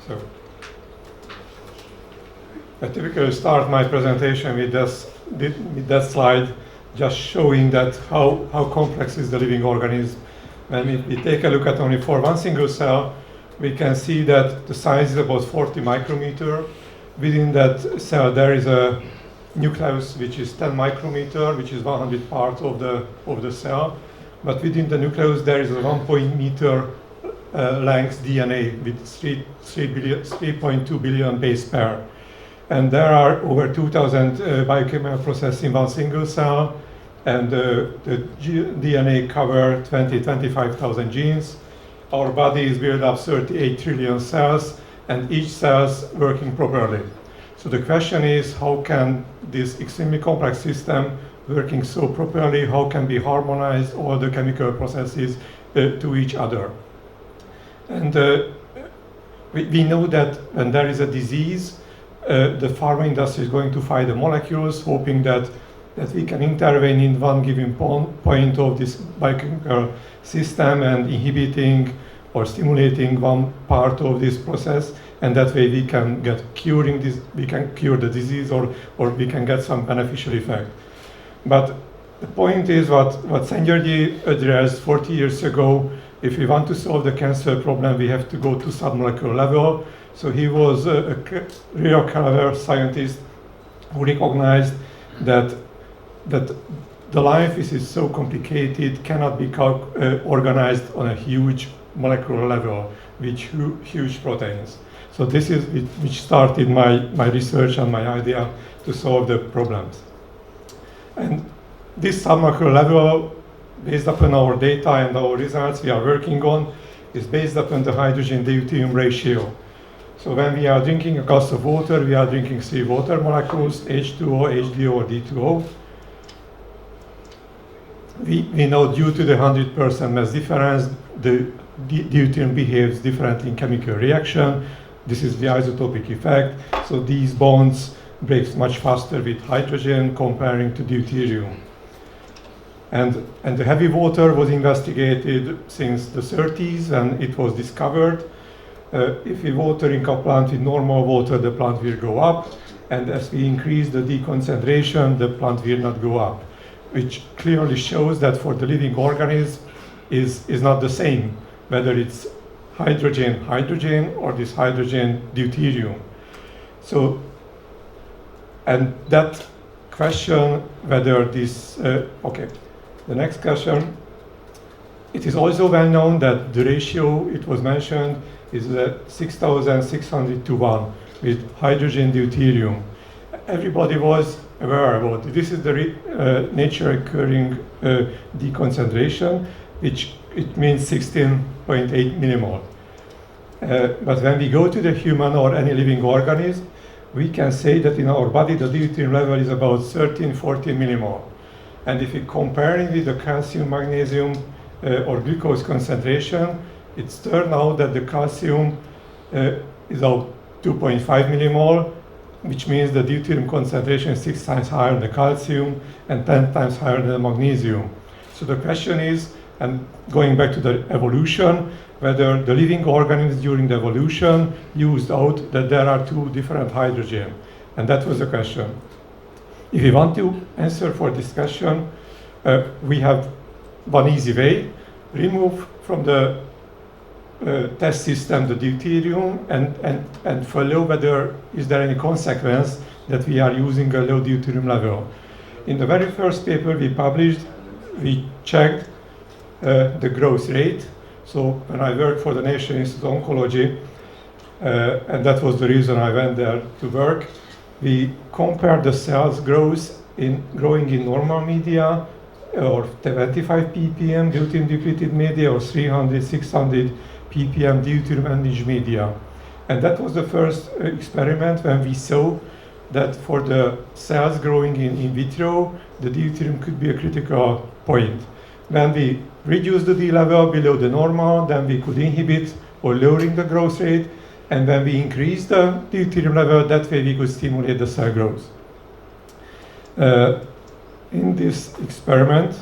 So I typically start my presentation with that slide, just showing that how complex is the living organism. When we take a look at only for one single cell, we can see that the size is about 40 micrometer. Within that cell, there is a nucleus which is 10 micrometer, which is 100 part of the cell. But within the nucleus, there is a 1 meter length DNA with 3.2 billion base pair. And there are over 2,000 biochemical processes in one single cell, and the DNA cover 25,000 genes. Our body is built of 38 trillion cells, and each cell is working properly. So the question is, how can this extremely complex system working so properly, how can we harmonize all the chemical processes to each other? And we know that when there is a disease, the pharma industry is going to find the molecules, hoping that we can intervene in one given point of this biochemical system and inhibiting or stimulating one part of this process, and that way we can cure the disease, or we can get some beneficial effect. But the point is what Somlyai addressed 40 years ago. If we want to solve the cancer problem, we have to go to submolecular level. So he was a real clever scientist who recognized that the life is so complicated, cannot be organized on a huge molecular level with huge proteins. So this is which started my research and my idea to solve the problems. And this submolecular level, based upon our data and our results we are working on, is based upon the hydrogen-deuterium ratio. So when we are drinking a glass of water, we are drinking 3 water molecules, H2O, HDO, or D2O. We know due to the 100% mass difference, the deuterium behaves differently in chemical reaction. This is the isotopic effect. So these bonds break much faster with hydrogen comparing to deuterium. And the heavy water was investigated since the 30s, and it was discovered. If we watering a plant with normal water, the plant will go up, and as we increase the deconcentration, the plant will not go up, which clearly shows that for the living organism is not the same, whether it's hydrogen or this hydrogen deuterium. So, and that question whether this, the next question, it is also well known that the ratio it was mentioned is 6,600 to 1 with hydrogen deuterium. Everybody was aware about it. This is the nature occurring deconcentration, which it means 16.8 millimole. But when we go to the human or any living organism, we can say that in our body the deuterium level is about 13-14 millimole. And if we compare it with the calcium, magnesium, or glucose concentration, it's turned out that the calcium is about 2.5 millimole, which means the deuterium concentration is 6 times higher than the calcium and 10 times higher than the magnesium. So the question is, and going back to the evolution, whether the living organisms during the evolution used out that there are 2 different hydrogen. And that was the question. If you want to answer for this question, we have one easy way. Remove from the test system the deuterium and follow whether is there any consequence that we are using a low deuterium level. In the very first paper we published, we checked the growth rate. So when I worked for the National Institute of Oncology, and that was the reason I went there to work, we compared the cells growing in normal media, or 25 ppm deuterium-depleted media, or 300, 600 ppm deuterium-enriched media. And that was the first experiment when we saw that for the cells growing in vitro, the deuterium could be a critical point. When we reduce the D level below the normal, then we could inhibit or lowering the growth rate. And when we increase the deuterium level, that way we could stimulate the cell growth. In this experiment,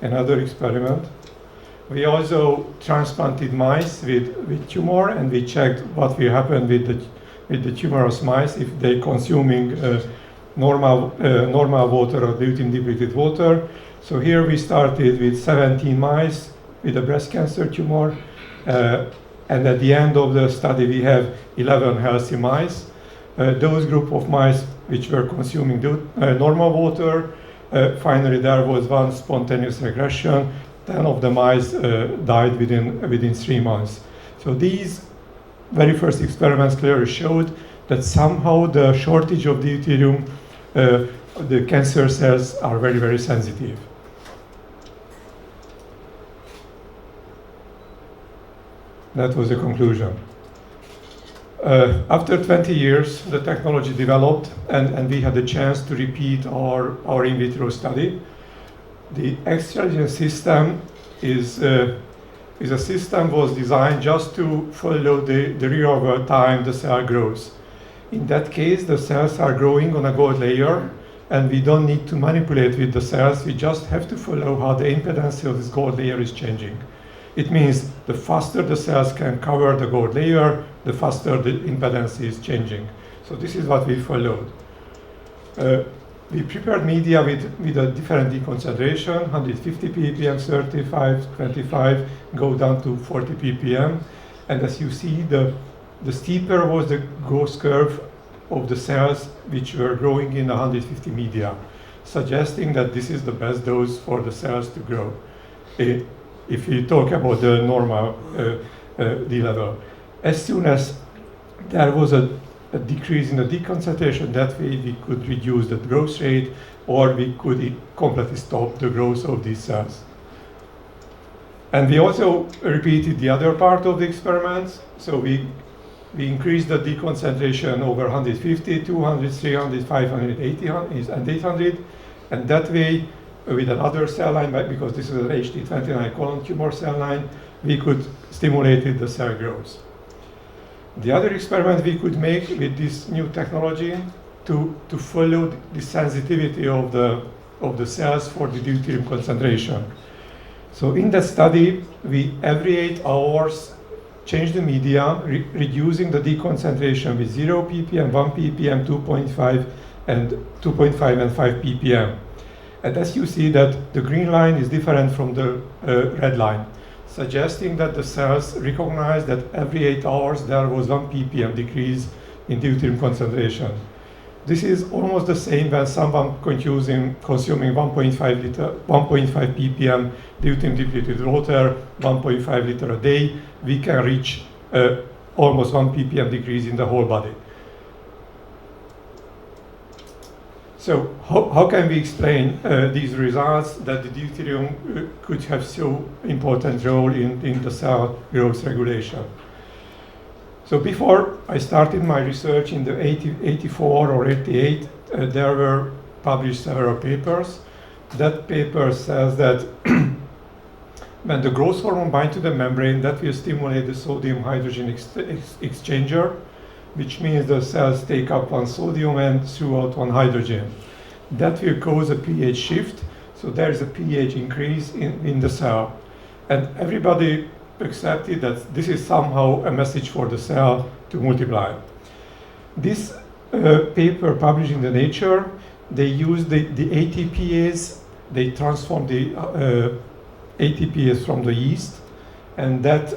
another experiment, We also transplanted mice with tumor, and we checked what will happen with the tumorous mice if they consuming normal water or deuterium-depleted water. So here we started with 17 mice with a breast cancer tumor, and at the end of the study we have 11 healthy mice. Those group of mice which were consuming normal water, finally there was one spontaneous regression. 10 of the mice died within 3 months. So these very first experiments clearly showed that somehow the shortage of deuterium, the cancer cells are very, very sensitive. That was the conclusion. After 20 years, the technology developed, and we had the chance to repeat our in vitro study. The extragen system is a system was designed just to follow the real world time the cell grows. In that case, the cells are growing on a gold layer, and we don't need to manipulate with the cells. We just have to follow how the impedance of this gold layer is changing. It means the faster the cells can cover the gold layer, the faster the impedance is changing. So this is what we followed. We prepared media with a different deconcentration, 150 ppm, 35, 25, go down to 40 ppm. And as you see, the steeper was the growth curve of the cells which were growing in 150 media, suggesting that this is the best dose for the cells to grow. If we talk about the normal D level. As soon as there was a decrease in the deconcentration, that way we could reduce the growth rate, or we could completely stop the growth of these cells. And we also repeated the other part of the experiments. So we increased the deconcentration over 150, 200, 300, 500, 800, and 800. And that way, with another cell line, because this is an HT29 colon tumor cell line, we could stimulate the cell growth. The other experiment we could make with this new technology to follow the sensitivity of the cells for the deuterium concentration. So in that study, we every 8 hours change the media, reducing the deconcentration with 0 ppm, 1 ppm, 2.5, and 2.5 and 5 ppm. And as you see that the green line is different from the red line, suggesting that the cells recognize that every 8 hours there was 1 ppm decrease in deuterium concentration. This is almost the same when someone consuming 1.5 ppm deuterium-depleted water, 1.5 liter a day, we can reach almost 1 ppm decrease in the whole body. So how can we explain these results that the deuterium could have so important role in the cell growth regulation? So before I started my research in the 84 or 88, there were published several papers. That paper says that when the growth hormone binds to the membrane, that will stimulate the sodium-hydrogen exchanger, which means the cells take up one sodium and throw out one hydrogen. That will cause a pH shift, so there is a pH increase in the cell. And everybody accepted that this is somehow a message for the cell to multiply. This paper published in the Nature, they used the ATPase, they transformed the ATPase from the yeast, and that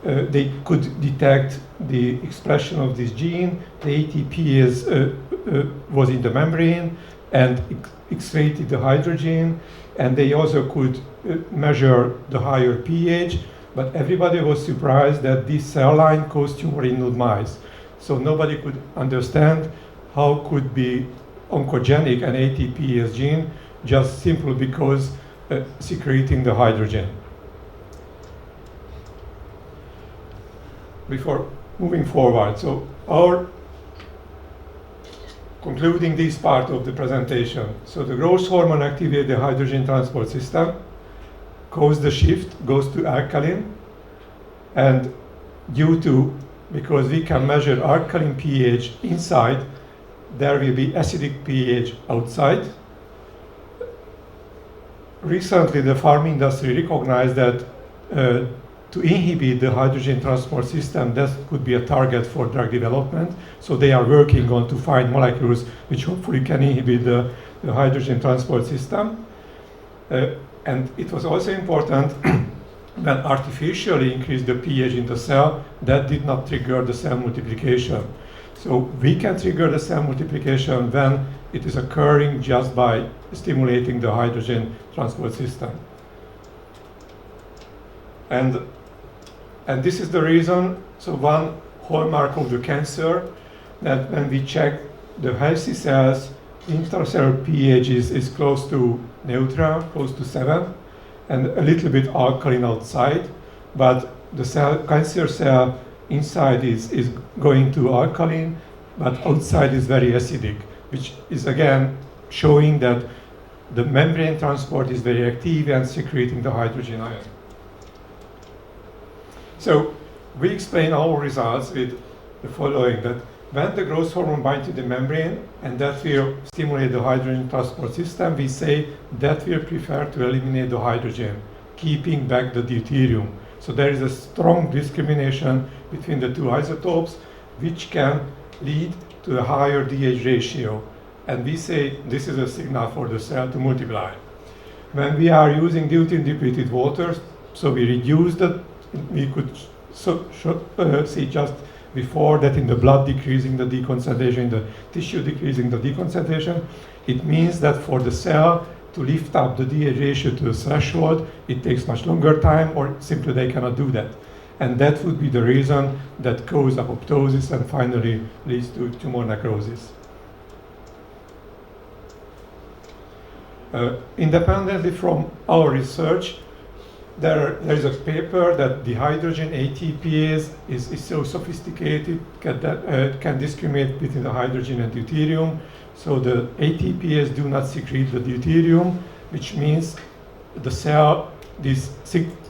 they could detect the expression of this gene. The ATPase was in the membrane and excreted the hydrogen, and they also could measure the higher pH, but everybody was surprised that this cell line caused tumor in nude mice. So nobody could understand how could be oncogenic an ATPase gene just simply because secreting the hydrogen. Before moving forward, so our concluding this part of the presentation. So the growth hormone activates the hydrogen transport system, causes the shift, goes to alkaline, and because we can measure alkaline pH inside, there will be acidic pH outside. Recently, the farm industry recognized that to inhibit the hydrogen transport system, that could be a target for drug development. So they are working on to find molecules which hopefully can inhibit the hydrogen transport system. And it was also important when artificially increase the pH in the cell, that did not trigger the cell multiplication. So we can trigger the cell multiplication when it is occurring just by stimulating the hydrogen transport system. And this is the reason, so one hallmark of the cancer, that when we check the healthy cells, intracellular pH is close to neutral, close to 7, and a little bit alkaline outside, but the cancer cell inside is going to alkaline, but outside is very acidic, which is again showing that the membrane transport is very active and secreting the hydrogen ion. So we explain our results with the following, that when the growth hormone binds to the membrane and that will stimulate the hydrogen transport system, we say that will prefer to eliminate the hydrogen, keeping back the deuterium. So there is a strong discrimination between the two isotopes, which can lead to a higher DH ratio. And we say this is a signal for the cell to multiply. When we are using deuterium-depleted water, so we reduce we could see just before that in the blood decreasing the deconcentration, in the tissue decreasing the deconcentration. It means that for the cell to lift up the DH ratio to a threshold, it takes much longer time, or simply they cannot do that. And that would be the reason that causes apoptosis and finally leads to tumor necrosis. Independently from our research, there is a paper that the hydrogen ATPase is so sophisticated that can discriminate between the hydrogen and deuterium. So the ATPase do not secrete the deuterium, which means the cell, this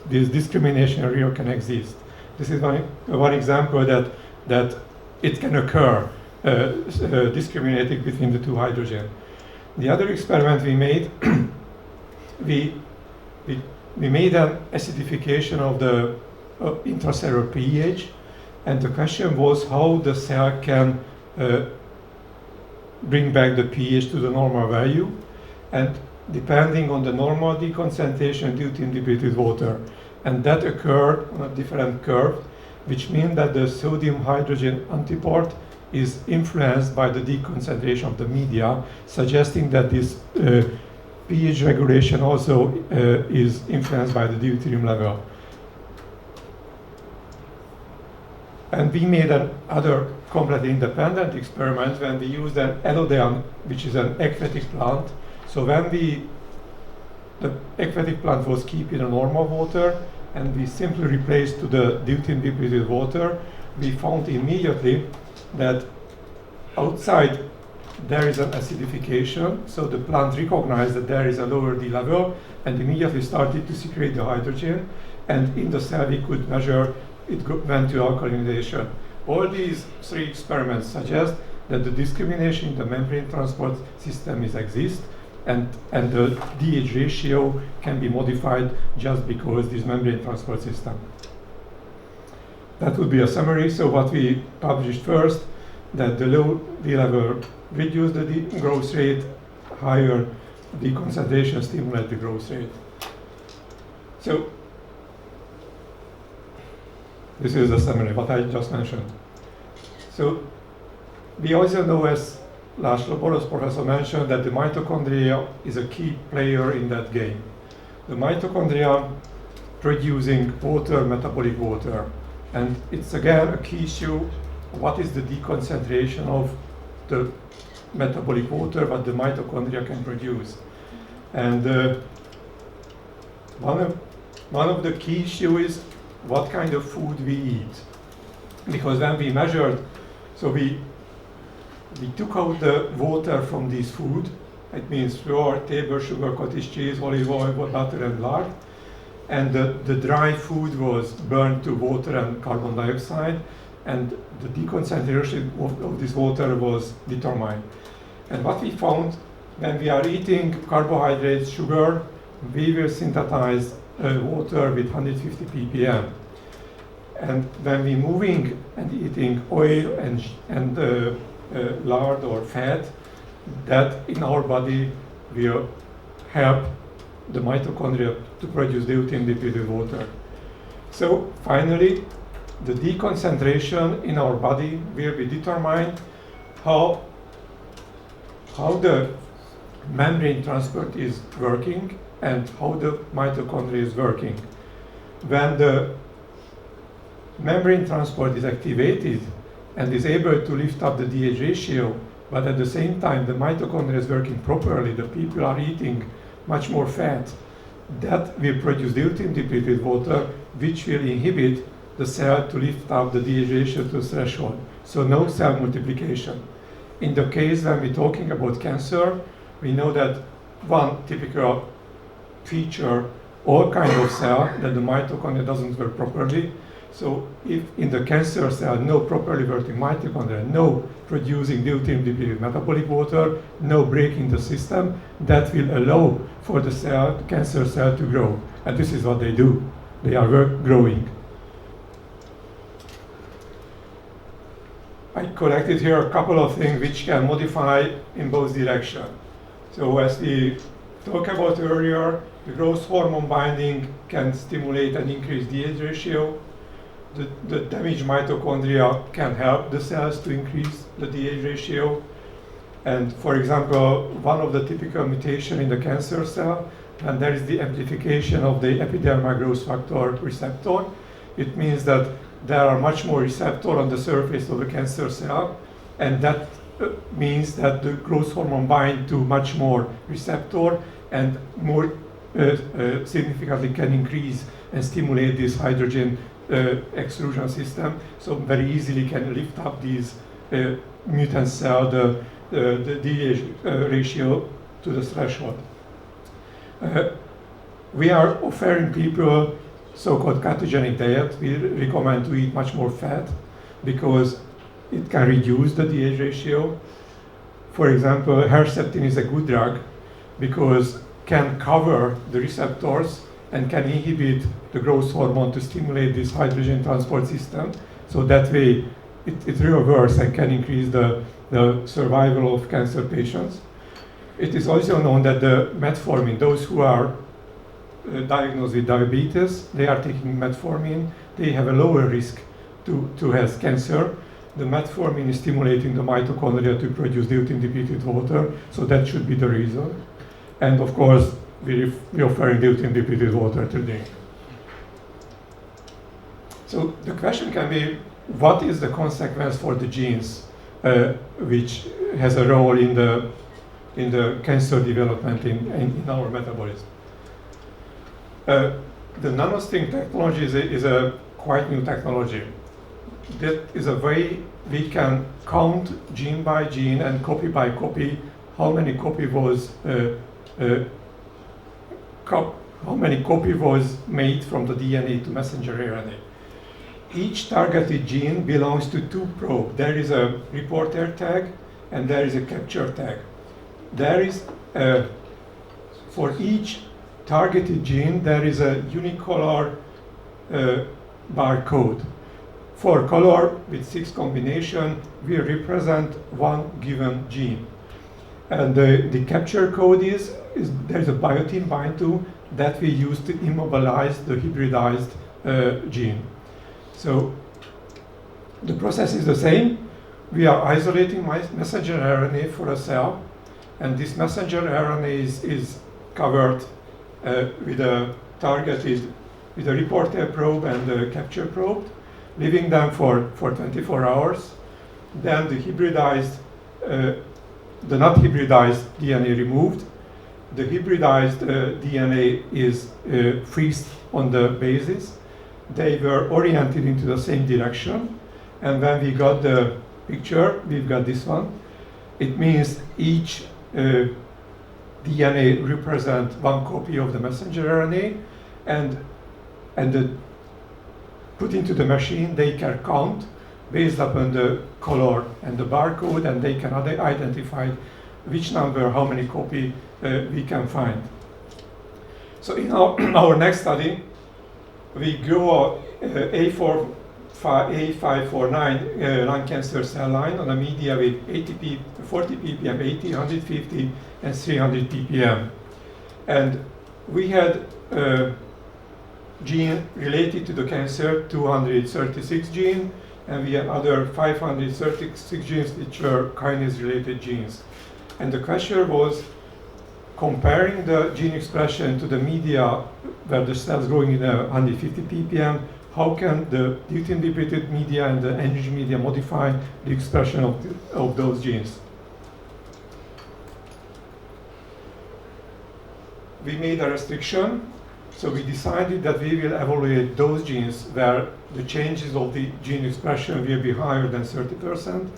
discrimination area can exist. This is one example that it can occur, discriminating between the two hydrogen. The other experiment we made, we made an acidification of the intracellular pH, and the question was how the cell can bring back the pH to the normal value, and depending on the normal deconcentration deuterium-depleted water. And that occurred on a different curve, which means that the sodium-hydrogen antiport is influenced by the deconcentration of the media, suggesting that this pH regulation also is influenced by the deuterium level. And we made another completely independent experiment when we used an elodeian, which is an aquatic plant. So when the aquatic plant was kept in a normal water, and we simply replaced to the deuterium-depleted water, we found immediately that outside there is an acidification, so the plant recognized that there is a lower D level and immediately started to secrete the hydrogen, and in the cell we could measure it went to alkalinization. All these three experiments suggest that the discrimination in the membrane transport system exists, and the DH ratio can be modified just because this membrane transport system. That would be a summary. So what we published first, that the low D level reduce the growth rate, higher deconcentration stimulate the growth rate. So this is the summary, what I just mentioned. So we also know, as László Borosz professor mentioned, that the mitochondria is a key player in that game. The mitochondria producing water, metabolic water. And it's again a key issue, what is the deconcentration of the metabolic water what the mitochondria can produce. And one of the key issues is what kind of food we eat. Because when we measured, so we took out the water from this food. It means flour, table sugar, cottage cheese, olive oil, butter and lard. And the dry food was burned to water and carbon dioxide, and the deconcentration of this water was determined. And what we found, when we are eating carbohydrates, sugar, we will synthesize water with 150 ppm. And when we're moving and eating oil and lard or fat, that in our body will help the mitochondria to produce deuterium-depleted water. So finally, the deconcentration in our body will be determined how the membrane transport is working and how the mitochondria is working. When the membrane transport is activated and is able to lift up the DH ratio, but at the same time the mitochondria is working properly, the people are eating much more fat, that will produce deuterium-depleted water, which will inhibit the cell to lift up the DH ratio to threshold. So no cell multiplication. In the case when we're talking about cancer, we know that one typical feature, all kind of cell, that the mitochondria doesn't work properly. So if in the cancer cell, no properly working mitochondria, no producing deuterium-depleted metabolic water, no break in the system, that will allow for the cell, cancer cell to grow. And this is what they do. They are growing. I collected here a couple of things which can modify in both directions. So as we talked about earlier, the growth hormone binding can stimulate and increase DH ratio. The damaged mitochondria can help the cells to increase the DH ratio. And for example, one of the typical mutations in the cancer cell, and there is the amplification of the epidermal growth factor receptor. It means that there are much more receptors on the surface of the cancer cell, and that means that the growth hormone binds to much more receptor and more significantly can increase and stimulate this hydrogen extrusion system, so very easily can lift up these mutant cell, the DH ratio to the threshold. We are offering people so-called ketogenic diet. We recommend to eat much more fat because it can reduce the DH ratio. For example, Herceptin is a good drug because can cover the receptors and can inhibit the growth hormone to stimulate this hydrogen transport system. So that way it reverses and can increase the survival of cancer patients. It is also known that the metformin, those who are diagnosed with diabetes, they are taking metformin, they have a lower risk to have cancer. The metformin is stimulating the mitochondria to produce deuterium-depleted water, so that should be the reason. And of course, we're offering deuterium-depleted water to drink. So the question can be, what is the consequence for the genes which has a role in the cancer development in our metabolism? The nanosting technology is a quite new technology. That is a way we can count gene by gene and copy by copy how many copy was made from the DNA to messenger RNA. Each targeted gene belongs to two probes. There is a reporter tag and there is a capture tag. There is for each targeted gene there is a unicolor barcode. For color with 6 combination, we represent one given gene. And the capture code is there's a biotin bind to that we use to immobilize the hybridized gene. So the process is the same. We are isolating messenger RNA for a cell, and this messenger RNA is covered with a reporter probe and a capture probe, leaving them for 24 hours. Then the not hybridized DNA removed. The hybridized DNA is freezed on the basis. They were oriented into the same direction. And when we got the picture, we've got this one. It means each DNA represents one copy of the messenger RNA, and put into the machine, they can count based upon the color and the barcode, and they can identify which number, how many copy we can find. So in our next study, we grow A549 lung cancer cell line on a media with 40 ppm, 80, 150, and 300 ppm. And we had gene related to the cancer, 236 gene, and we have other 536 genes which were kinase-related genes. And the question was comparing the gene expression to the media where the cells growing in 150 ppm, how can the deuterium-depleted media and the enriched media modify the expression of those genes? We made a restriction, so we decided that we will evaluate those genes where the changes of the gene expression will be higher than 30%,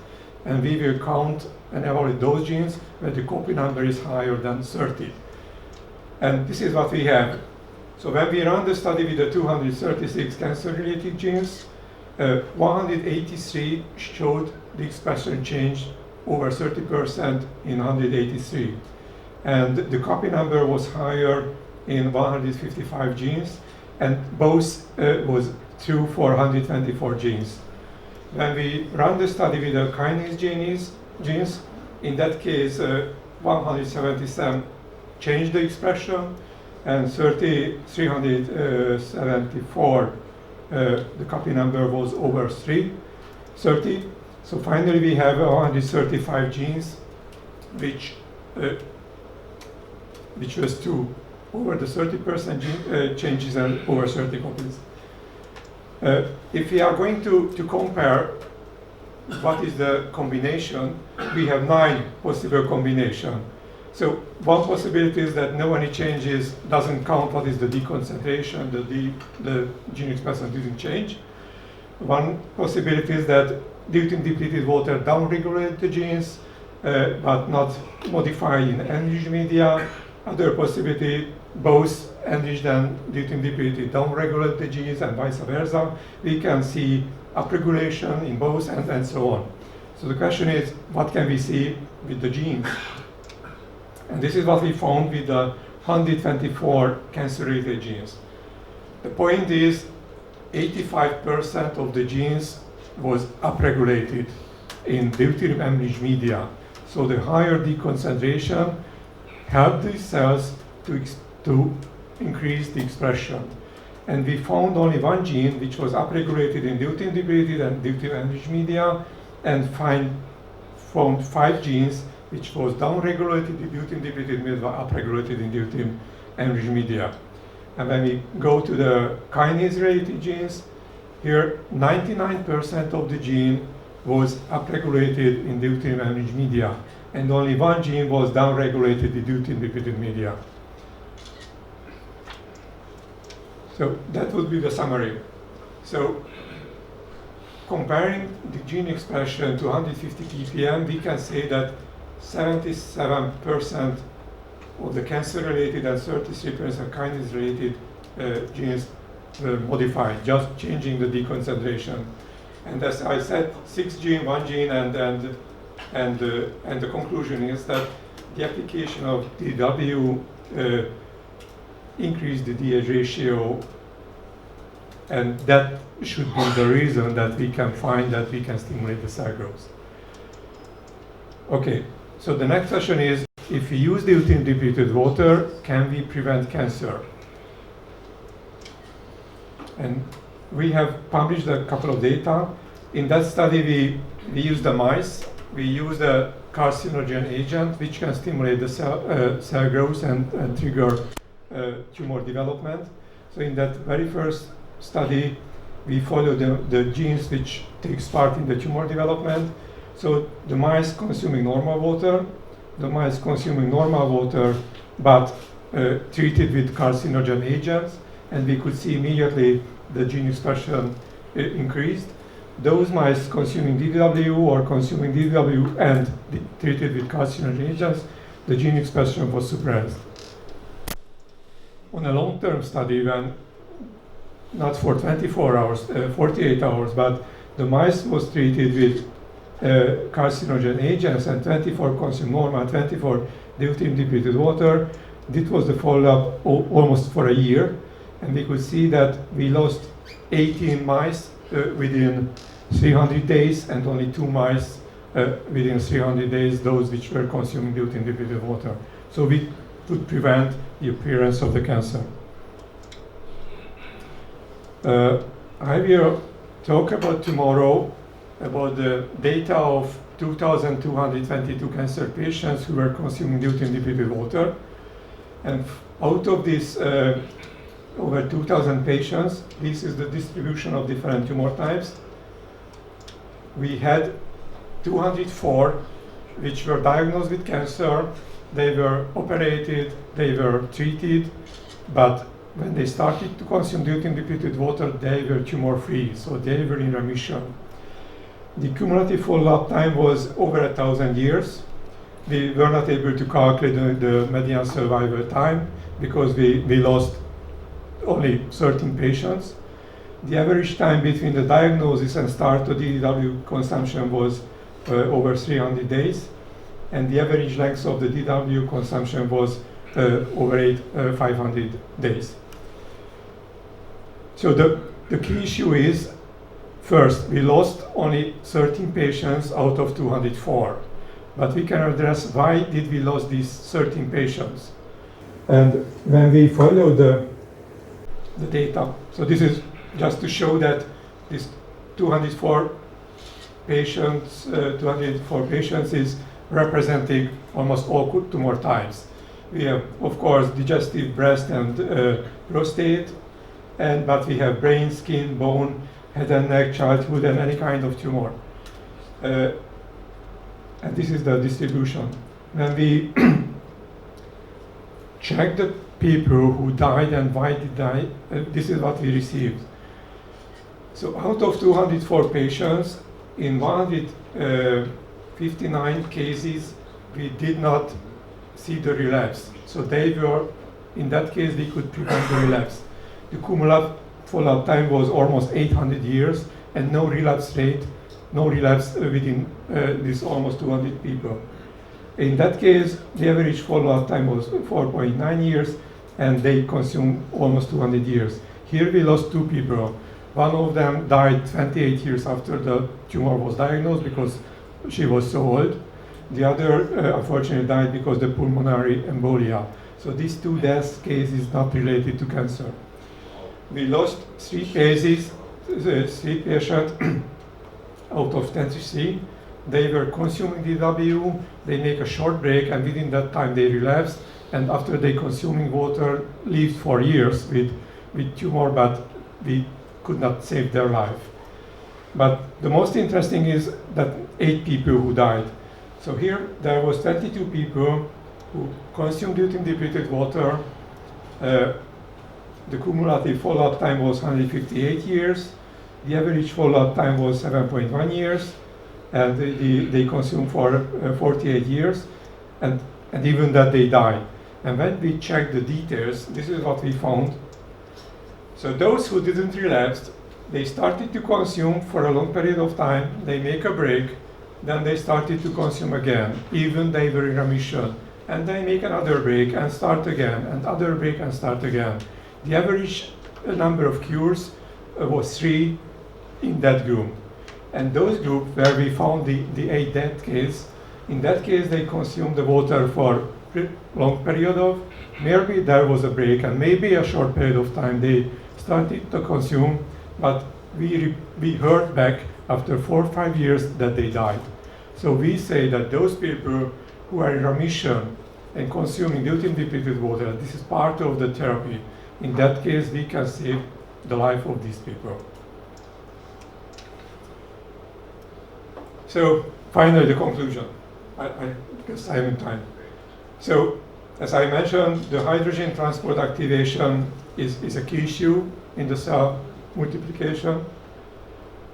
and we will count and evaluate those genes where the copy number is higher than 30. And this is what we have. So when we run the study with the 236 cancer-related genes, 183 showed the expression change over 30% in 183. And the copy number was higher in 155 genes, and both was true for 124 genes. When we run the study with the kinase genes, in that case, 177 changed the expression, and 374, the copy number was over 30. So finally, we have 135 genes, which was true over the 30% changes and over 30 copies. If we are going to compare what is the combination, we have 9 possible combinations. So one possibility is that no any changes doesn't count what is the deconcentration, the gene expression didn't change. One possibility is that deuterium-depleted water downregulate the genes, but not modify in enriched media. Other possibility, both enriched and deuterium-depleted downregulate the genes and vice versa. We can see upregulation in both and so on. So the question is, what can we see with the genes? And this is what we found with the 124 cancer-related genes. The point is, 85% of the genes was upregulated in deuterium-enriched media. So the higher deconcentration helped these cells to increase the expression. And we found only one gene which was upregulated in deuterium-depleted and deuterium-enriched media, and found 5 genes which was downregulated in deuterium-depleted media, upregulated in deuterium-enriched media. And when we go to the kinase-related genes, here 99% of the gene was upregulated in deuterium-enriched media, and only one gene was downregulated in deuterium-depleted media. So that would be the summary. So comparing the gene expression to 150 ppm, we can say that 77% of the cancer-related and 33% kinase-related genes were modified, just changing the deconcentration. And as I said, 6 gene, 1 gene, and the conclusion is that the application of DW increase the DH ratio, and that should be the reason that we can find that we can stimulate the cell growth. Okay, so the next question is, if we use deuterium-depleted water, can we prevent cancer? And we have published a couple of data. In that study, we used the mice. We used a carcinogen agent which can stimulate the cell growth and trigger tumor development. So in that very first study, we followed the genes which takes part in the tumor development. So the mice consuming normal water, but treated with carcinogen agents, and we could see immediately the gene expression increased. Those mice consuming DW or consuming DW and treated with carcinogen agents, the gene expression was suppressed. On a long-term study, when not for 24 hours, 48 hours, but the mice was treated with carcinogen agents and 24 consumed normal, 24 deuterium-depleted water, This was the follow-up almost for a year, and we could see that we lost 18 mice within 300 days, and only 2 mice within 300 days, those which were consuming deuterium-depleted water. So we could prevent the appearance of the cancer. I will talk about tomorrow about the data of 2,222 cancer patients who were consuming deuterium-depleted water. And out of this over 2,000 patients, this is the distribution of different tumor types. We had 204 which were diagnosed with cancer. They were operated, they were treated, but when they started to consume deuterium-depleted water, they were tumor-free, so they were in remission. The cumulative follow-up time was over 1,000 years. We were not able to calculate the median survival time because we lost only 13 patients. The average time between the diagnosis and start of DDW consumption was over 300 days, and the average length of the DDW consumption was over 500 days. So the key issue is, first, we lost only 13 patients out of 204. But we can address why did we lose these 13 patients. And when we follow the data, so this is just to show that this 204 patients is representing almost all tumor types. We have, of course, digestive, breast, and prostate, but we have brain, skin, bone, head and neck, childhood, and any kind of tumor. And this is the distribution. When we check the people who died and why they died, this is what we received. So out of 204 patients, in 159 cases, we did not see the relapse. So they were, in that case, we could prevent the relapse. The cumulative follow-up time was almost 800 years, and no relapse within this almost 200 people. In that case, the average follow-up time was 4.9 years, and they consumed almost 200 years. Here we lost 2 people. One of them died 28 years after the tumor was diagnosed because she was so old. The other, unfortunately, died because of the pulmonary embolia. So these 2 death cases is not related to cancer. We lost 3 cases, 3 patients out of 23. They were consuming DW, they make a short break, and within that time they relapsed, and after they consuming water, lived for years with tumor, but we could not save their life. But the most interesting is that 8 people who died. So here there was 22 people who consumed deuterium-depleted water. The cumulative follow-up time was 158 years. The average follow-up time was 7.1 years, and they consumed for 48 years, and even that they died. And when we checked the details, this is what we found. So those who didn't relapse, they started to consume for a long period of time, they make a break, then they started to consume again, even they were in remission, and they make another break and start again, and other break and start again. The average number of cures was 3 in that group. And those groups where we found the 8 death case, in that case they consumed the water for a long period of, maybe there was a break and maybe a short period of time they started to consume, but we heard back after 4 or 5 years that they died. So we say that those people who are in remission and consuming deuterium-depleted water, this is part of the therapy. In that case, we can save the life of these people. So finally, the conclusion. I guess I am in time. So as I mentioned, the hydrogen transport activation is a key issue in the cell multiplication.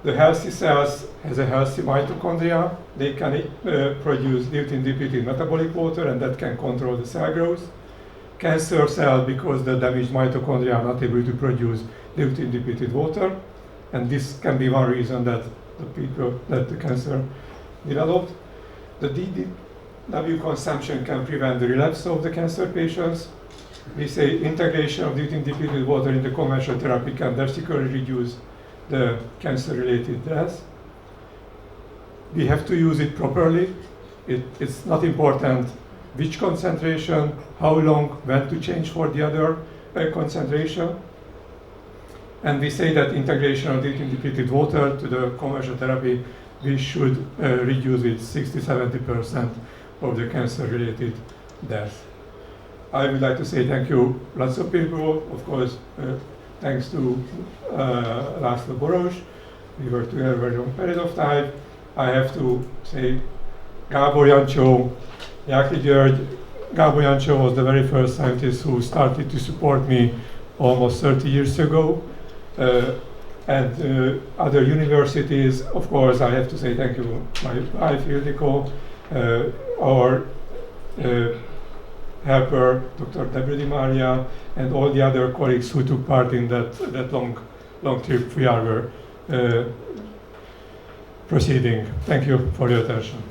The healthy cells has a healthy mitochondria. They can produce deuterium-depleted metabolic water, and that can control the cell growth. Cancer cells, because the damaged mitochondria are not able to produce deuterium-depleted water, and this can be one reason that the cancer developed. The DDW consumption can prevent the relapse of the cancer patients. We say integration of deuterium-depleted water in the conventional therapy can drastically reduce the cancer-related deaths. We have to use it properly. It's not important which concentration, how long, when to change for the other concentration. And we say that integration of deuterium-depleted water to the conventional therapy, we should reduce it 60–70% of the cancer-related deaths. I would like to say thank you, lots of people. Of course, thanks to László Boros. We worked together a very long period of time. I have to say Gábor Jancsó, Jáki György. Gábor Jancsó was the very first scientist who started to support me almost 30 years ago. And other universities, of course, I have to say thank you, my wife, Ildikó, our helper, Dr. Debra, and all the other colleagues who took part in that long trip we are proceeding. Thank you for your attention.